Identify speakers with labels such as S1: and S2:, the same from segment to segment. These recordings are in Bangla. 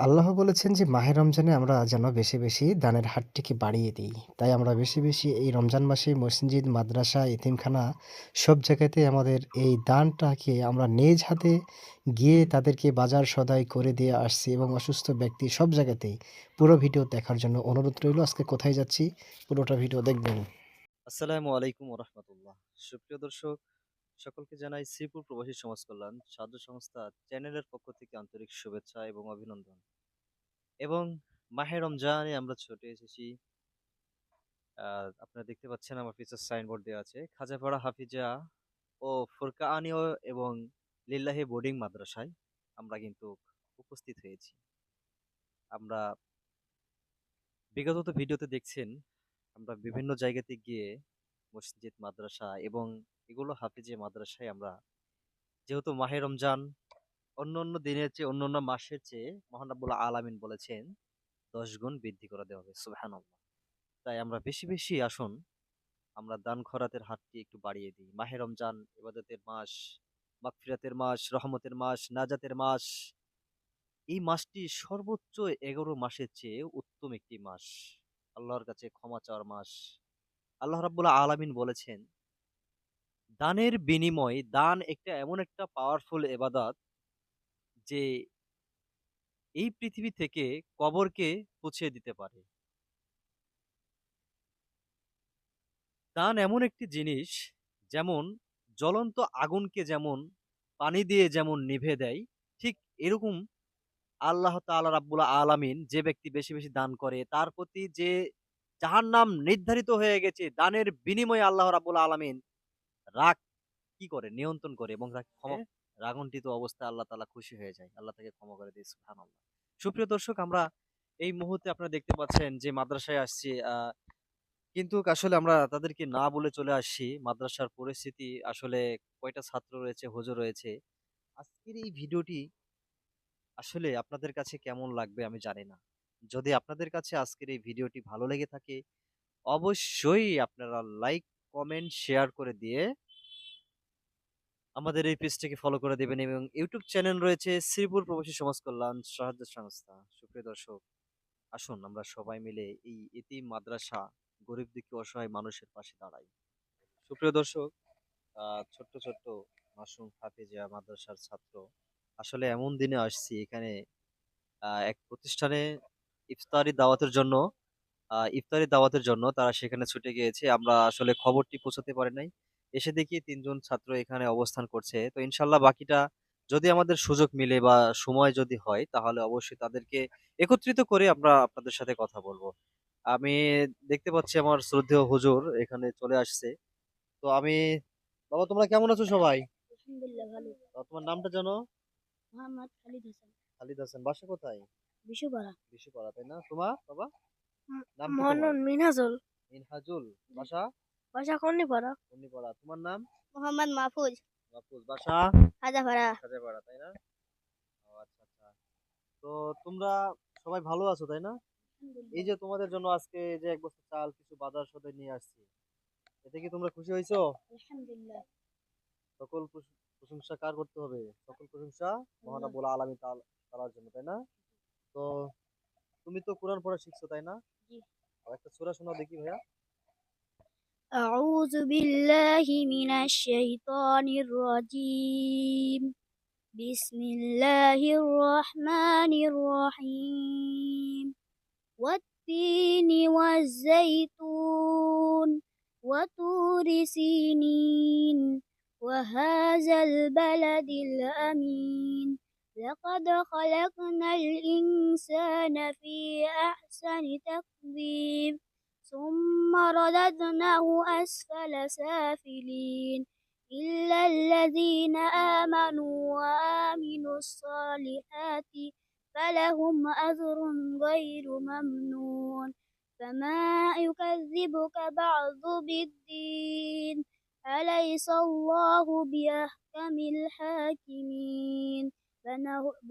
S1: আল্লাহ বলেছেন যে মাহে রমজানে আমরা যেন বেশি দানের হাতটিকে বাড়িয়ে দেই। তাই আমরা বেশি এই রমজান মাসে মসজিদ, মাদ্রাসা, এতিমখানা সব জায়গাতে আমাদের এই দানটাকে আমরা নিজ হাতে গিয়ে তাদেরকে বাজার সদাই করে দিয়ে আসছি এবং অসুস্থ ব্যক্তি সব জায়গাতেই। পুরো ভিডিও দেখার জন্য অনুরোধ রইল। আজকে কোথায় যাচ্ছি পুরোটা ভিডিও দেখবেন।
S2: আসসালামু আলাইকুম ওরহমতুল্লাহ। সুপ্রিয় দর্শক, সকলকে জানাই শ্রীপুর প্রবাসী সমাজ কল্যাণ সাহায্য সংস্থা চ্যানেলের পক্ষ থেকে আন্তরিক শুভেচ্ছা এবং অভিনন্দন। এবং মাহে রমজানে আমরা ছুটে এসেছি। আপনারা দেখতে পাচ্ছেন আমার পিছনে সাইনবোর্ড দেওয়া আছে খাজাপাড়া হাফিজা ও ফুরকানিও এবং লিল্লাহি বোর্ডিং মাদ্রাসায় আমরা কিন্তু উপস্থিত হয়েছি। আমরা বিগত ভিডিওতে দেখছেন আমরা বিভিন্ন জায়গাতে গিয়ে মসজিদ, মাদ্রাসা এবং এগুলো হাফিজে মাদ্রাসায় আমরা, যেহেতু মাহে রমজান অন্যান্য দিনের চেয়ে অন্যান্য মাসের চেয়ে মহান রাব্বুল আলামিন বলেছেন ১০ গুণ বৃদ্ধি করে দেওয়া হবে। সুবহানাল্লাহ। তাই আমরা বেশি আসুন আমরা দান খয়রাতের হাতটি একটু বাড়িয়ে দিই। মাহে রমজান ইবাদতের মাস, মাগফিরাতের মাস, রহমতের মাস, নাজাতের মাস। এই মাসটি সর্বোচ্চ ১১ মাসের চেয়ে উত্তম একটি মাস। আল্লাহর কাছে ক্ষমা চাওয়ার মাস। আল্লাহ রাব্বুল আলামিন বলেছেন, দানের বিনিময় দান একটা এমন একটা পাওয়ারফুল ইবাদত যে এই পৃথিবী থেকে কবরকে পুছিয়ে দিতে পারে। দান এমন একটি জিনিস, যেমন জ্বলন্ত আগুনকে যেমন পানি দিয়ে যেমন নিভে দেয়, ঠিক এরকম আল্লাহ তাআলা রাব্বুল আলামিন যে ব্যক্তি বেশি দান করে তার প্রতি যে জাহান্নাম নির্ধারিত হয়ে গেছে, দানের বিনিময়ে আল্লাহ রাব্বুল আলামিন রাগ কি করে? নিয়ন্ত্রণ করে এবং তাকে ক্ষমা, রাগান্বিত অবস্থায় আল্লাহ তাআলা খুশি হয়ে যায়। আল্লাহ তাকে ক্ষমা করে দেয়। সুবহানাল্লাহ। সুপ্রিয় দর্শক, আমরা এই মুহূর্তে আপনারা দেখতে পাচ্ছেন যে মাদ্রাসায় আসছি। কিন্তু আসলে আমরা তাদেরকে না বলে চলে আসছি। মাদ্রাসার পরিস্থিতি আসলে কয়টা ছাত্র রয়েছে, হুজুর রয়েছে। আজকের এই ভিডিওটি আসলে আপনাদের কাছে কেমন লাগবে আমি জানি না। যদি আপনাদের কাছে আজকের এই ভিডিওটি ভালো লেগে থাকে, অবশ্যই আপনারা লাইক, কমেন্ট, শেয়ার করে দিয়ে আমাদের এই পেজটাকে ফলো করে দিবেন এবং ইউটিউব চ্যানেল রয়েছে শ্রীপুর প্রবাসী সমাজ কল্যাণ সাহায্য সংস্থা। সুপ্রিয় দর্শক, আসুন আমরা সবাই মিলে এই এতিম মাদ্রাসা, গরিব দুঃখী অসহায় মানুষের পাশে দাঁড়াই। সুপ্রিয় দর্শক, ছোট্ট মাসুম হাফেজিয়া মাদ্রাসার ছাত্র। আসলে এমন দিনে আসছি এখানে এক প্রতিষ্ঠানে ইফতারি দাওয়াতের জন্য ইফতারি দাওয়াতের জন্য তারা সেখানে ছুটে গিয়েছে। আমরা আসলে খবরটি পৌঁছাতে পারি নাই। এসে দেখি ৩ জন ছাত্র এখানে অবস্থান করছে। তো ইনশাআল্লাহ বাকিটা যদি আমাদের সুযোগ মিলে বা সময় যদি হয় তাহলে অবশ্যই তাদেরকে একত্রিত করে আমরা আপনাদের সাথে কথা বলব। আমি দেখতে পাচ্ছি আমার শ্রদ্ধেয় হুজুর এখানে চলে আসছে। তো আমি, বাবা তোমরা কেমন আছো সবাই?
S3: আলহামদুলিল্লাহ ভালো।
S2: তোমার নামটা জানো?
S3: মোহাম্মদ খালিদ হাসান।
S2: খালিদ হাসান। বাসা কোথায়?
S3: বিশুপাড়া।
S2: বিশুপাড়া, তাই না? তোমার বাবা নাম কি তোমার?
S3: মোহাম্মদ মিনহাজুল।
S2: মিনহাজুল। বাসা
S3: বাসা কর্ণীপাড়া।
S2: বন্নিপাড়া। তোমার নাম?
S3: মোহাম্মদ মাহফুজ।
S2: মাহফুজ। বাসা
S3: হাজাপাড়া।
S2: সাজাপাড়া, তাই না? ও আচ্ছা। তো তোমরা সবাই ভালো আছো, তাই না? এই
S3: আলহামদুলিল্লাহ।
S2: যে তোমাদের জন্য আজকে এই যে এক বস্তা চাল কিছু বাজার সদাই নিয়ে আসছি, এতে কি তোমরা খুশি হয়েছো?
S3: আলহামদুলিল্লাহ।
S2: সকল প্রশংসা কার করতে হবে? সকল প্রশংসা মহান
S3: আল্লাহ।
S2: রব্বুল আলামিন তাআলার জন্য, তাই না? তো তুমি তো কোরআন পড়া শিখছো, তাই না?
S3: জি।
S2: আর একটা সূরা শোনাও দেখি ভাইয়া।
S3: أعوذ بالله من الشيطان الرجيم. بسم الله الرحمن الرحيم. والتين والزيتون وطور سينين وهذا البلد الأمين. لقد خلقنا الإنسان في أحسن تقويم ثم رددناه أسفل سافلين إلا الذين آمنوا وآمنوا الصالحات فلهم أجر غير ممنون. فما يكذبك بعد بالدين أليس الله بأحكم الحاكمين.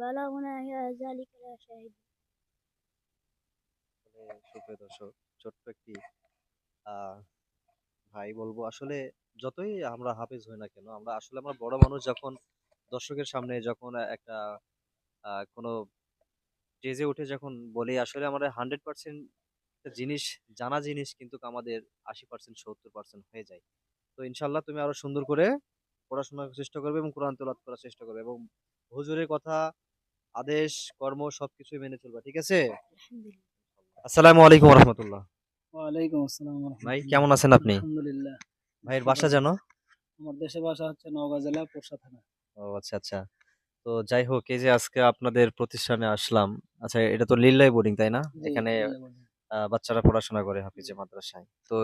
S3: بلغنا إلى ذلك لا شاهد.
S2: সুপ্রিয় দর্শক, ছোট্ট একটি আহ ভাই বলবো, আসলে যতই আমরা হাফেজ হই না কেন, আমরা আসলে আমরা বড় মানুষ যখন দর্শকের সামনে যখন একটা কোনো স্টেজে উঠে যখন বলি আসলে আমাদের 100% একটা জিনিস জানা জিনিস কিন্তু আমাদের 80% 70% হয়ে যায়। তো ইনশাআল্লাহ তুমি আরো সুন্দর করে পড়াশোনা করার চেষ্টা করবে এবং কোরআন তেলাওয়াত করার চেষ্টা করবে এবং হুজুরের কথা, আদেশ, কর্ম সবকিছুই মেনে চলবা। ঠিক আছে?
S3: আলহামদুলিল্লাহ।
S2: আসসালামু আলাইকুম ওয়া রাহমাতুল্লাহ।
S4: ওয়ালাইকুম আসসালাম
S2: ভাই
S4: রহমতুল্লাহ।
S2: কেমন আছেন আপনি?
S4: আলহামদুলিল্লাহ।
S2: ভাইয়ের
S4: খুব
S2: বাসা
S4: ভালো
S2: যেন?
S4: আছি। আমার দেশের বাসা হচ্ছে নওগাঁ জেলা পোরশা থানা।
S2: ও আচ্ছা, আচ্ছা। তো যাই হোক এই যে আজকে আপনাদের প্রতিষ্ঠানে আসলাম। আচ্ছা এটা তো লিল্লাহ বোর্ডিং তাই না?
S4: জি,
S2: এখানে
S4: ধন্যবাদ।
S2: বাচ্চারা পড়াশোনা করে
S4: জি।
S2: হাফিজে মাদ্রাসায়। তো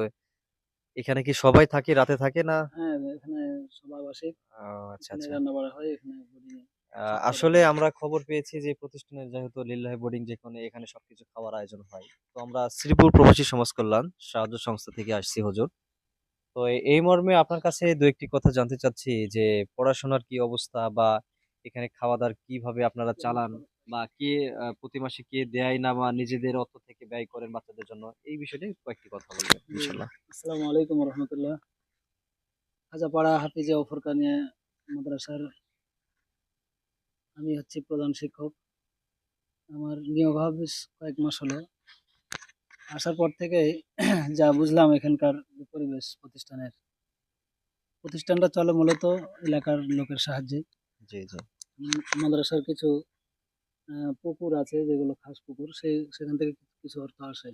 S2: এখানে কি সবাই থাকে, রাতে থাকে না?
S4: হ্যাঁ, এখানে সমাবাসিক,
S2: ও আচ্ছা,
S4: এখানে
S2: আচ্ছা।
S4: রান্না বাড়া হয়, এখানে বোর্ডিং এ
S2: আ
S4: ছাত্ররা
S2: আসলে
S4: থাকে।
S2: আমরা খবর পেয়েছি যে প্রতিষ্ঠানের যেহেতু লিল্লাহ বোর্ডিং যেখানে এখানে সবকিছু খাওয়ার আয়োজন হয়। তো আমরা শ্রীপুর প্রবাসী সমাজ কল্যাণ সাহায্য সংস্থা থেকে আসছি হুজুর। তো এই মর্মে আপনার কাছে ২-১ টি কথা জানতে চাচ্ছি যে পড়াশোনার কি অবস্থা বা এখানে খাওয়া-দাওয়ার কিভাবে আপনারা চালান বা কে প্রতি মাসে কে দেয় না বা নিজেদের অর্থ থেকে ব্যয় করেন বাচ্চাদের জন্য? এই বিষয়টা কয়েকটি কথা বলবেন
S4: জি,
S2: ইনশাআল্লাহ।
S4: আসসালামু আলাইকুম রহমতুল্লাহ। খাজাপাড়া হাফিজে ও ফুরকানিয়া মাদ্রাসার আমি হচ্ছি প্রধান শিক্ষক। আমার নিয়োগ হওয়া বেশ কয়েক মাস হলো। আসার পর থেকেই যা বুঝলাম এখানকার যে পরিবেশ প্রতিষ্ঠানটা চলে মূলত এলাকার লোকের সাহায্যে।
S2: জি, জি।
S4: মাদ্রাসার কিছু পুকুর আছে যেগুলো খাস পুকুর সেখান থেকে কিছু অর্থ আসে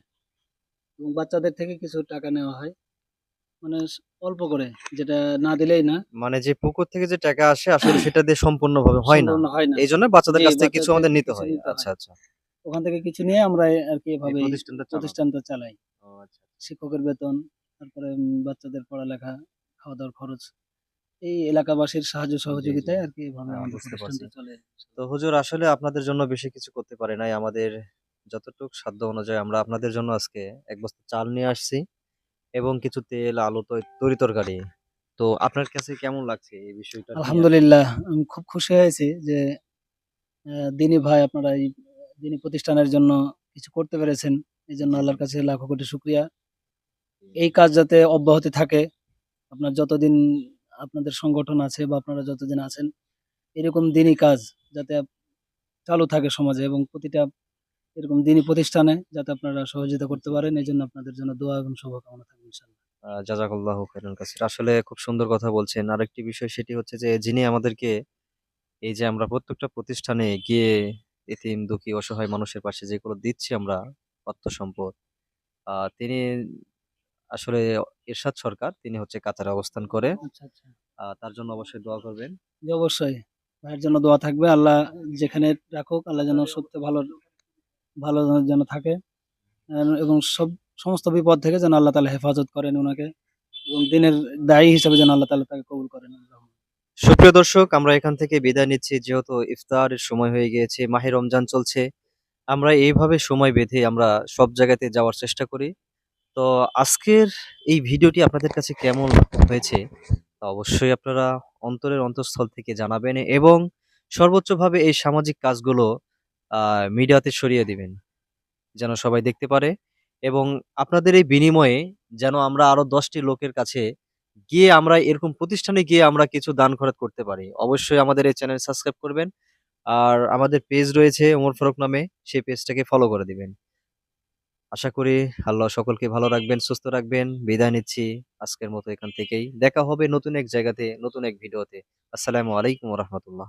S4: এবং বাচ্চাদের থেকে কিছু টাকা নেওয়া হয় মানে অল্প করে, যেটা না দিলেই না।
S2: মানে যে পুকুর থেকে যে টাকা আসে আসলে সেটা দিয়ে সম্পূর্ণভাবে হয় না।
S4: সম্পূর্ণ হয় না।
S2: এইজন্য বাচ্চাদের
S4: জি,
S2: কাছ থেকে কিছু
S4: বাচ্চাদের
S2: আমাদের
S4: থেকে
S2: নিতে
S4: কিছু
S2: হয়।
S4: নিতে
S2: আচ্ছা,
S4: হয়।
S2: আচ্ছা।
S4: ওখান থেকে কিছু নিয়ে আমরা আর কি
S2: এই
S4: এভাবেই
S2: প্রতিষ্ঠানটা চালান।
S4: প্রতিষ্ঠানটা চালাই।
S2: ও আচ্ছা, আচ্ছা।
S4: শিক্ষকের বেতন, তারপরে বাচ্চাদের পড়ালেখা, খাওয়া দাওয়ার খরচ, এই এলাকাবাসীর সাহায্য
S2: জি, জি।
S4: সহযোগিতায় আর কি এভাবে আমাদের
S2: বুঝতে পারছি।
S4: প্রতিষ্ঠানটা চলে।
S2: তো হুজুর আসলে আপনাদের জন্য বেশি কিছু করতে পারি নাই। আমাদের যতটুক সাধ্য অনুযায়ী আমরা আপনাদের জন্য আজকে ১ বস্তা চাল নিয়ে আসছি এবং কিছু তেল, আলু, তরি-তরকারি। তো আপনার কাছে কেমন লাগছে এই বিষয়টা নিয়ে আরকি?
S4: আলহামদুলিল্লাহ, আমি খুব খুশি হয়েছি যে দিনী ভাই আপনারা এই দিনী প্রতিষ্ঠানের জন্য কিছু করতে পেরেছেন। এজন্য
S2: জি, জি।
S4: আল্লাহর কাছে লাখো কোটি শুকরিয়া। এই কাজ যাতে অব্যাহতি থাকে, আপনার যতদিন আপনাদের সংগঠন আছে বা আপনারা যতদিন আছেন, এরকম দিনী কাজ যাতে চালু থাকে সমাজে এবং প্রতিটা এরকম দিনী প্রতিষ্ঠানে যাতে আপনারা সহযোগিতা করতে
S2: জি, জি।
S4: পারেন। এজন্য আপনাদের জন্য দোয়া এবং শুভকামনা থাকবে ইনশাআল্লাহ।
S2: জাযাকাল্লাহু খাইরাল কাসির। আসলে খুব সুন্দর কথা বলছেন। আরেকটি বিষয় সেটি হচ্ছে যে যিনি আমাদেরকে এই যে আমরা প্রত্যেকটা প্রতিষ্ঠানে গিয়ে এতিম, দুঃখী, অসহায় মানুষের পাশে যেগুলো দিচ্ছি আমরা অর্থ সম্পদ, তিনি আসলে এরশাদ সরকার। তিনি হচ্ছে কাতারে অবস্থান করে।
S4: আচ্ছা, আচ্ছা।
S2: তার জন্য অবশ্যই দোয়া করবেন।
S4: জি, অবশ্যই। ভাইয়ের জন্য দোয়া থাকবে। আল্লাহ যেখানে রাখুক, আল্লাহ যেন সবচেয়ে ভালো ভালো যেন থাকে। এবং সমস্ত বিপদ থেকে যেন আল্লাহ তাআলা হেফাজত করেন উনাকে এবং দিনের দায়ী হিসেবে যেন আল্লাহ তাআলা তাকে কবুল করেন।
S2: সুপ্রিয় দর্শক আমরা এখান থেকে বিদায় নিচ্ছি যেহেতু ইফতারের সময় হয়ে গিয়েছে, মাহে রমজান চলছে। আমরা এইভাবে সময় বেঁধে আমরা সব জায়গাতে যাওয়ার চেষ্টা করি। তো আজকের এই ভিডিওটি আপনাদের কাছে কেমন হয়েছে তা অবশ্যই আপনারা অন্তরের অন্তঃস্থল থেকে জানাবেন এবং সর্বোচ্চভাবে এই সামাজিক কাজগুলো মিডিয়াতে ছড়িয়ে দিবেন। যেন সবাই দেখতে পারে এবং আপনাদের এই বিনিময়ে যেন আমরা আরো ১০ টি লোকের কাছে গিয়ে আমরা এরকম প্রতিষ্ঠানে গিয়ে আমরা কিছু দান খয়রাত করতে পারি। অবশ্যই আমাদের এই চ্যানেল সাবস্ক্রাইব করবেন। আর আমাদের পেজ রয়েছে ওমর ফারুক নামে, সেই পেজটাকে ফলো করে দিবেন। আশা করি আল্লাহ সকলকে ভালো রাখবেন, সুস্থ রাখবেন। বিদায় নিচ্ছি আজকের মতো এখান থেকেই। দেখা হবে নতুন এক জায়গাতে, নতুন এক ভিডিওতে। আসসালামু আলাইকুম ওয়া রাহমাতুল্লাহ।